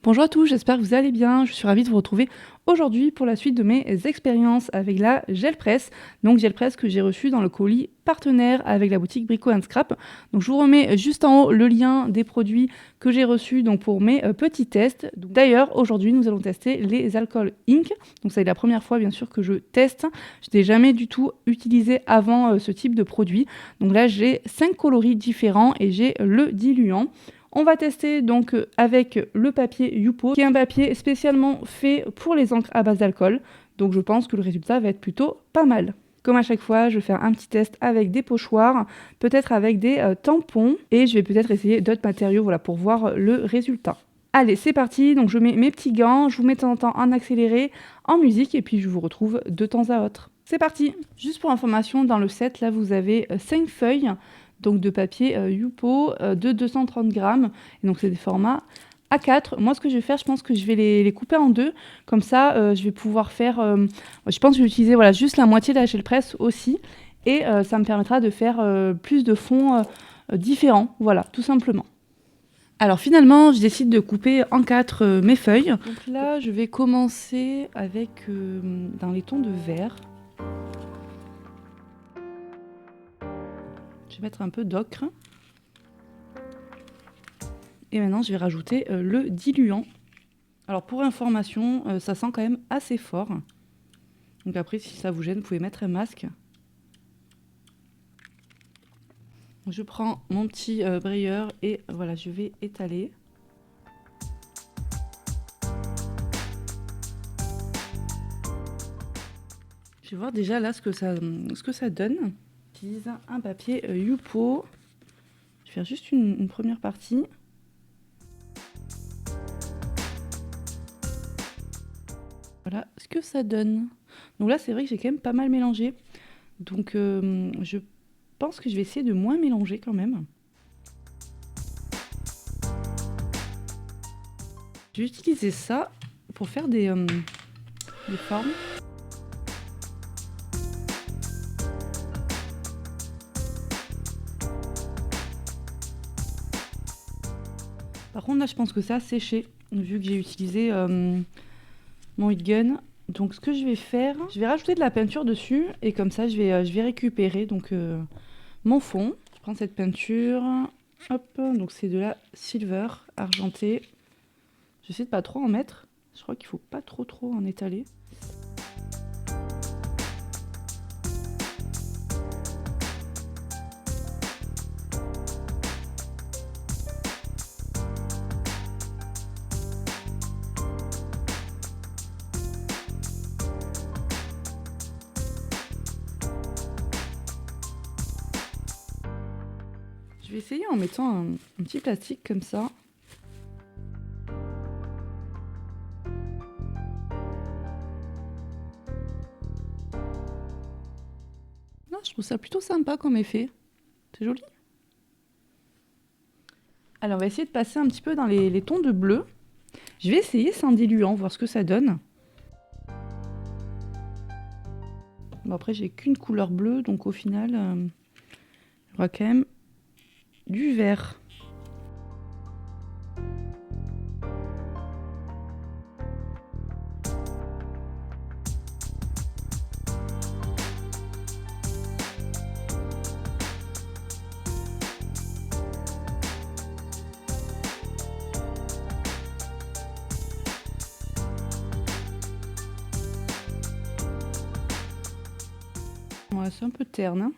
Bonjour à tous, j'espère que vous allez bien. Je suis ravie de vous retrouver aujourd'hui pour la suite de mes expériences avec la gel press. Donc gel press que j'ai reçu dans le colis partenaire avec la boutique Brico & Scrap. Donc je vous remets juste en haut le lien des produits que j'ai reçus donc pour mes petits tests. D'ailleurs aujourd'hui nous allons tester les alcools ink. Donc c'est la première fois bien sûr que je teste. Je n'ai jamais du tout utilisé avant ce type de produit. Donc là j'ai 5 coloris différents et j'ai le diluant. On va tester donc avec le papier Yupo, qui est un papier spécialement fait pour les encres à base d'alcool. Donc je pense que le résultat va être plutôt pas mal. Comme à chaque fois, je vais faire un petit test avec des pochoirs, peut-être avec des tampons, et je vais peut-être essayer d'autres matériaux pour voir le résultat. Allez, c'est parti, donc je mets mes petits gants, je vous mets de temps en temps en accéléré, en musique, et puis je vous retrouve de temps à autre. C'est parti. Juste pour information, dans le set, là vous avez 5 feuilles, donc de papier Yupo de 230 grammes. Et donc c'est des formats A4. Moi ce que je vais faire, je pense que je vais les couper en deux. Comme ça, je vais pouvoir faire... je pense que je vais utiliser juste la moitié de la gel press aussi. Et ça me permettra de faire plus de fonds différents. Voilà, tout simplement. Alors finalement, je décide de couper en 4 mes feuilles. Donc là, je vais commencer avec dans les tons de vert. Je vais mettre un peu d'ocre. Et maintenant, je vais rajouter le diluant. Alors, pour information, ça sent quand même assez fort. Donc après, si ça vous gêne, vous pouvez mettre un masque. Je prends mon petit brayeur et voilà, je vais étaler. Je vais voir déjà là ce que ça donne. J'utilise un papier Yupo. Je vais faire juste une première partie. Voilà ce que ça donne. Donc là, c'est vrai que j'ai quand même pas mal mélangé. Donc je pense que je vais essayer de moins mélanger quand même. Je vais utiliser ça pour faire des formes. Par contre, là, je pense que ça a séché, vu que j'ai utilisé mon heat gun. Donc, ce que je vais faire, je vais rajouter de la peinture dessus. Et comme ça, je vais récupérer donc, mon fond. Je prends cette peinture. Hop, donc c'est de la silver argentée. J'essaie de pas trop en mettre. Je crois qu'il faut pas trop en étaler. Je vais essayer en mettant un petit plastique comme ça. Non, je trouve ça plutôt sympa comme effet. C'est joli. Alors, on va essayer de passer un petit peu dans les tons de bleu. Je vais essayer sans diluant, voir ce que ça donne. Bon, après, j'ai qu'une couleur bleue, donc au final, il y aura quand même du vert. Ouais, c'est un peu terne, hein.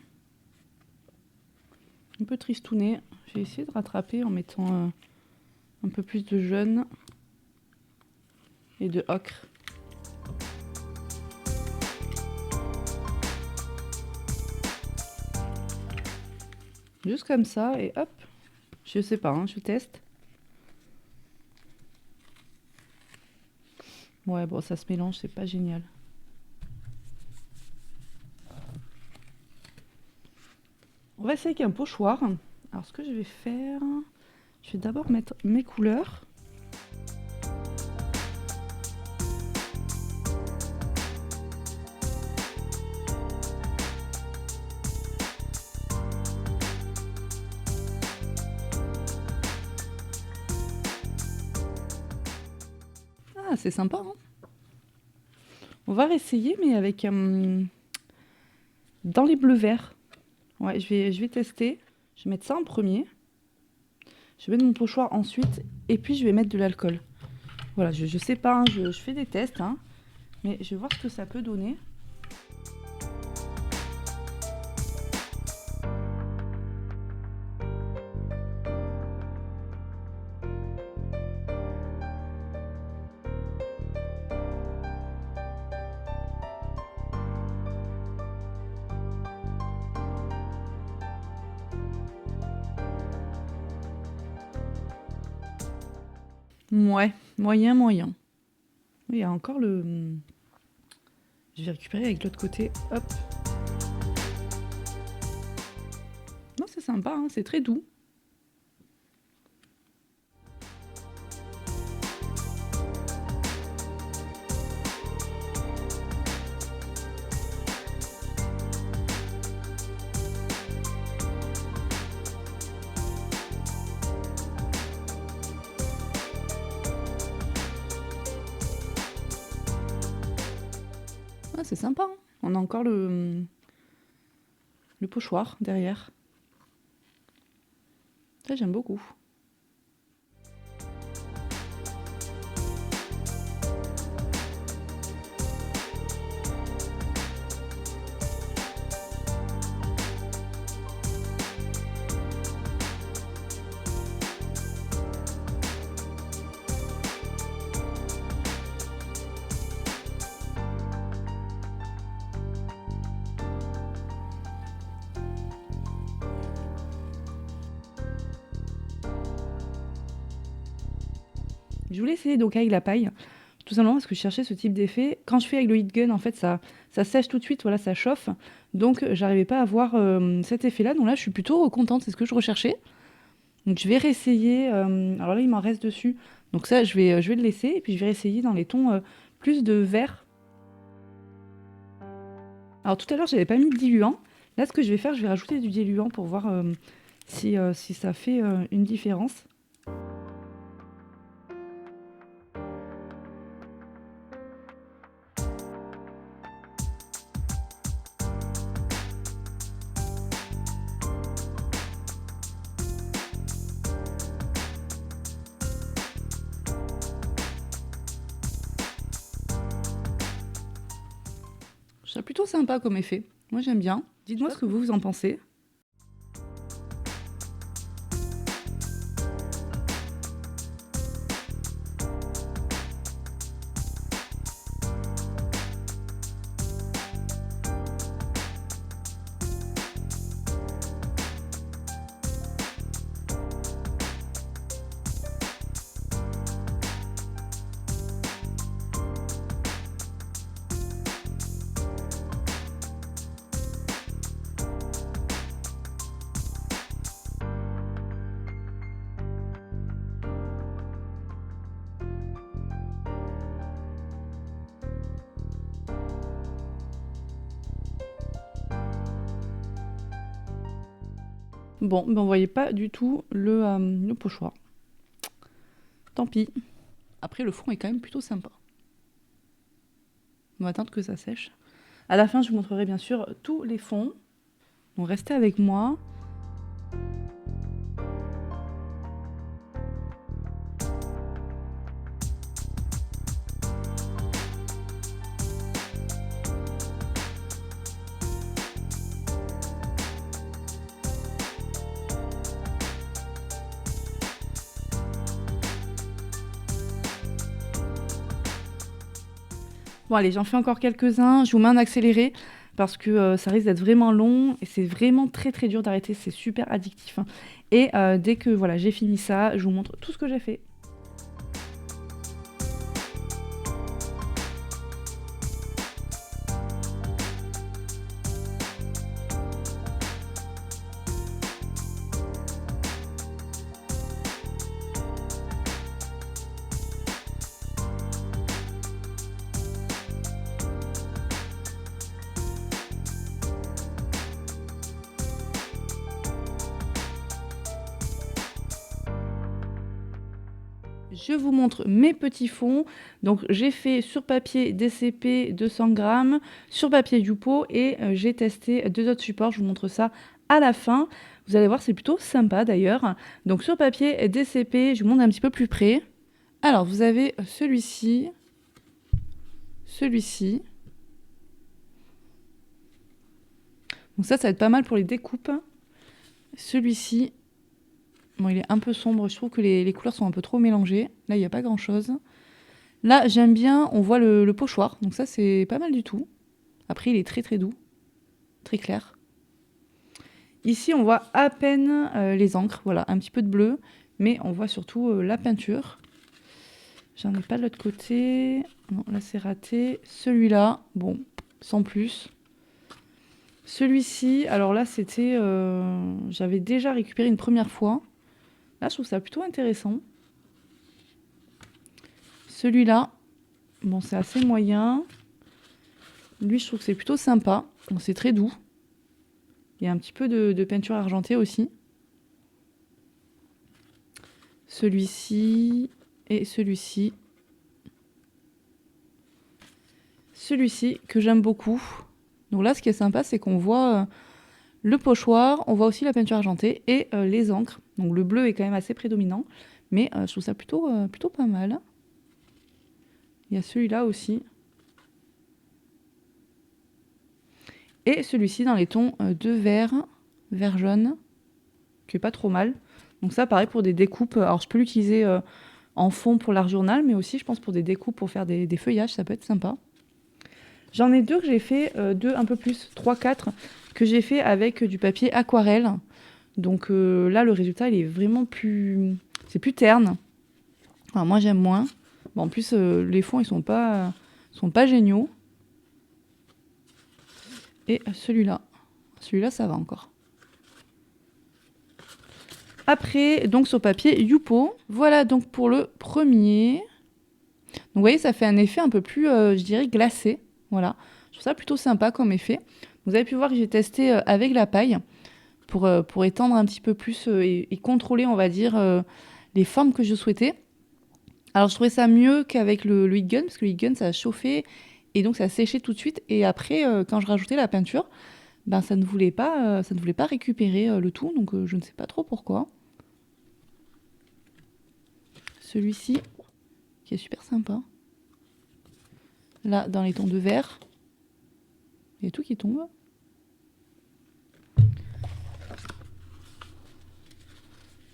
Un peu tristouné. Je vais essayer de rattraper en mettant un peu plus de jaune et de ocre. Juste comme ça et hop. Je sais pas, hein, je teste. Ouais, bon, ça se mélange, c'est pas génial. On va essayer avec un pochoir. Alors, ce que je vais faire, je vais d'abord mettre mes couleurs. Ah, c'est sympa, hein. On va réessayer, mais avec dans les bleus verts. Ouais, je vais tester. Je vais mettre ça en premier. Je vais mettre mon pochoir ensuite. Et puis, je vais mettre de l'alcool. Voilà, je sais pas, hein, je fais des tests. Hein, mais je vais voir ce que ça peut donner. Ouais, moyen, moyen. Oui, il y a encore le... Je vais récupérer avec l'autre côté. Hop. Non, c'est sympa, hein, c'est très doux. Ah, c'est sympa, hein. On a encore le pochoir derrière. Ça, j'aime beaucoup. Je voulais essayer donc avec la paille, tout simplement parce que je cherchais ce type d'effet. Quand je fais avec le heat gun, en fait, ça sèche tout de suite, voilà, ça chauffe. Donc, j'arrivais pas à avoir cet effet-là. Donc là, je suis plutôt contente, c'est ce que je recherchais. Donc, je vais réessayer. Alors là, il m'en reste dessus. Donc ça, je vais le laisser. Et puis, je vais réessayer dans les tons plus de vert. Alors tout à l'heure, j'avais pas mis de diluant. Là, ce que je vais faire, je vais rajouter du diluant pour voir si ça fait une différence. C'est plutôt sympa comme effet. Moi, j'aime bien. Dites-moi ce que vous en pensez. Bon, ben on voyait pas du tout le pochoir. Tant pis. Après, le fond est quand même plutôt sympa. On va attendre que ça sèche. À la fin, je vous montrerai bien sûr tous les fonds. Donc restez avec moi. Bon allez, j'en fais encore quelques-uns. Je vous mets un accéléré parce que ça risque d'être vraiment long et c'est vraiment très très dur d'arrêter. C'est super addictif, hein. Et dès que voilà, j'ai fini ça, je vous montre tout ce que j'ai fait. je vous montre mes petits fonds. Donc j'ai fait sur papier DCP 200 grammes, sur papier Yupo et j'ai testé 2 autres supports. Je vous montre ça à la fin. Vous allez voir, c'est plutôt sympa d'ailleurs. Donc sur papier DCP, je vous montre un petit peu plus près. Alors vous avez celui-ci, celui-ci. Donc ça va être pas mal pour les découpes. Celui-ci, bon, il est un peu sombre, je trouve que les couleurs sont un peu trop mélangées. Là, il n'y a pas grand-chose. Là, j'aime bien, on voit le pochoir, donc ça, c'est pas mal du tout. Après, il est très très doux, très clair. Ici, on voit à peine les encres, voilà, un petit peu de bleu, mais on voit surtout la peinture. J'en ai pas de l'autre côté. Non, là, c'est raté. Celui-là, bon, sans plus. Celui-ci, alors là, c'était... j'avais déjà récupéré une première fois. Là, je trouve ça plutôt intéressant. Celui-là, bon, c'est assez moyen. Lui, je trouve que c'est plutôt sympa. Bon, c'est très doux. Il y a un petit peu de peinture argentée aussi. Celui-ci et celui-ci. Celui-ci, que j'aime beaucoup. Donc là, ce qui est sympa, c'est qu'on voit le pochoir, on voit aussi la peinture argentée et les encres. Donc le bleu est quand même assez prédominant, mais je trouve ça plutôt pas mal. Il y a celui-là aussi. Et celui-ci dans les tons de vert, vert jaune, qui est pas trop mal. Donc ça, pareil pour des découpes. Alors je peux l'utiliser en fond pour l'art journal, mais aussi je pense pour des découpes pour faire des feuillages, ça peut être sympa. J'en ai deux que j'ai fait, deux un peu plus, 3, 4, que j'ai fait avec du papier aquarelle. Donc là, le résultat, il est vraiment plus... C'est plus terne. Enfin, moi, j'aime moins. Bon, en plus, les fonds, ils sont pas géniaux. Et celui-là, ça va encore. Après, donc sur papier Yupo. Voilà donc pour le premier. Donc vous voyez, ça fait un effet un peu plus, je dirais, glacé. Voilà. Je trouve ça plutôt sympa comme effet. Vous avez pu voir que j'ai testé avec la paille pour étendre un petit peu plus et contrôler, on va dire, les formes que je souhaitais. Alors, je trouvais ça mieux qu'avec le heat gun, parce que le heat gun, ça a chauffé et donc ça a séché tout de suite. Et après, quand je rajoutais la peinture, ben, ça ne voulait pas récupérer le tout. Donc, je ne sais pas trop pourquoi. Celui-ci, qui est super sympa. Là, dans les tons de vert, il y a tout qui tombe.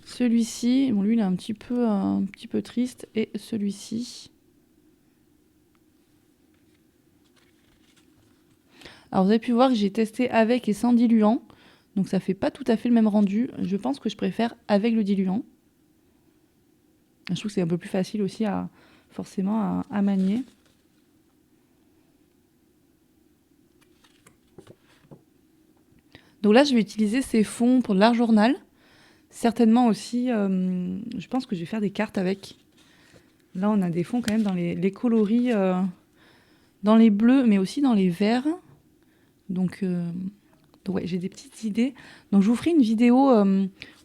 Celui-ci, bon, lui, il est un petit peu triste. Et celui-ci. Alors, vous avez pu voir que j'ai testé avec et sans diluant. Donc, ça fait pas tout à fait le même rendu. Je pense que je préfère avec le diluant. Je trouve que c'est un peu plus facile aussi forcément à manier. Donc là, je vais utiliser ces fonds pour de l'art journal. Certainement aussi, je pense que je vais faire des cartes avec. Là, on a des fonds quand même dans les coloris, dans les bleus, mais aussi dans les verts. Donc ouais, j'ai des petites idées. Donc je vous ferai une vidéo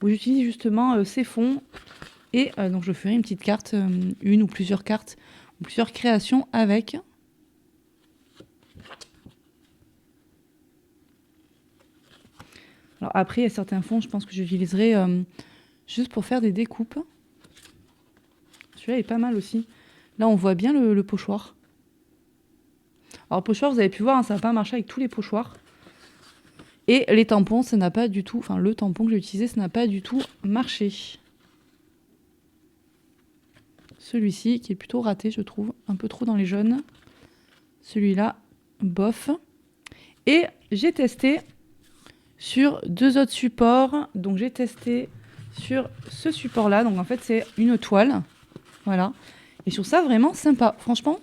où j'utilise justement ces fonds. Et donc je ferai une petite carte, une ou plusieurs cartes, ou plusieurs créations avec. Alors après, il y a certains fonds, je pense que j'utiliserai juste pour faire des découpes. Celui-là est pas mal aussi. Là, on voit bien le pochoir. Alors, le pochoir, vous avez pu voir, hein, ça n'a pas marché avec tous les pochoirs. Et les tampons, ça n'a pas du tout... Enfin, le tampon que j'ai utilisé, ça n'a pas du tout marché. Celui-ci, qui est plutôt raté, je trouve. Un peu trop dans les jaunes. Celui-là, bof. Et j'ai testé sur 2 autres supports. Donc, j'ai testé sur ce support-là. Donc, en fait, c'est une toile. Voilà. Et je trouve ça vraiment sympa. Franchement,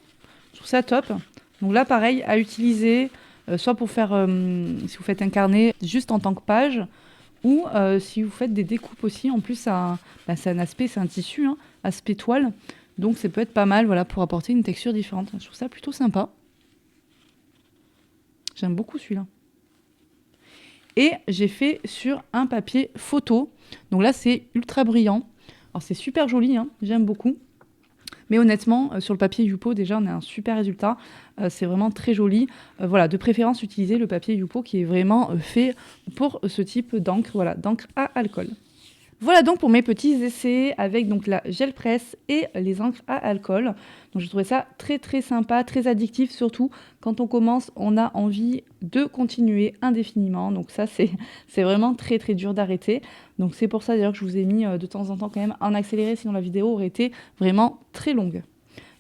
je trouve ça top. Donc là, pareil, à utiliser, soit pour faire, si vous faites un carnet juste en tant que page, ou si vous faites des découpes aussi. En plus, c'est un aspect, c'est un tissu, hein, aspect toile. Donc, ça peut être pas mal, voilà, pour apporter une texture différente. Je trouve ça plutôt sympa. J'aime beaucoup celui-là. Et j'ai fait sur un papier photo. Donc là, c'est ultra brillant. Alors, c'est super joli, hein, j'aime beaucoup. Mais honnêtement, sur le papier Yupo, déjà, on a un super résultat. C'est vraiment très joli. Voilà, de préférence, utilisez le papier Yupo qui est vraiment fait pour ce type d'encre, voilà, d'encre à alcool. Voilà donc pour mes petits essais avec donc la gel presse et les encres à alcool. Donc je trouvais ça très très sympa, très addictif, surtout quand on commence, on a envie de continuer indéfiniment. Donc ça c'est vraiment très très dur d'arrêter. Donc c'est pour ça d'ailleurs que je vous ai mis de temps en temps quand même en accéléré, sinon la vidéo aurait été vraiment très longue.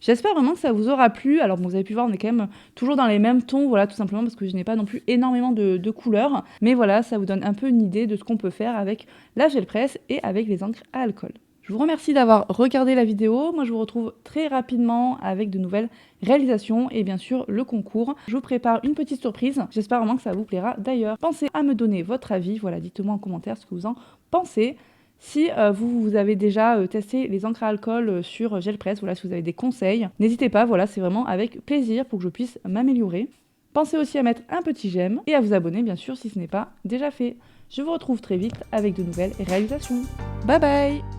J'espère vraiment que ça vous aura plu. Alors bon, vous avez pu voir, on est quand même toujours dans les mêmes tons, voilà, tout simplement parce que je n'ai pas non plus énormément de couleurs. Mais voilà, ça vous donne un peu une idée de ce qu'on peut faire avec la gel presse et avec les encres à alcool. Je vous remercie d'avoir regardé la vidéo. Moi, je vous retrouve très rapidement avec de nouvelles réalisations et bien sûr le concours. Je vous prépare une petite surprise. J'espère vraiment que ça vous plaira. D'ailleurs, pensez à me donner votre avis. Voilà, dites-moi en commentaire ce que vous en pensez. Si vous avez déjà testé les encres à alcool sur gel presse, voilà, si vous avez des conseils, n'hésitez pas, voilà, c'est vraiment avec plaisir pour que je puisse m'améliorer. Pensez aussi à mettre un petit j'aime et à vous abonner bien sûr si ce n'est pas déjà fait. Je vous retrouve très vite avec de nouvelles réalisations. Bye bye!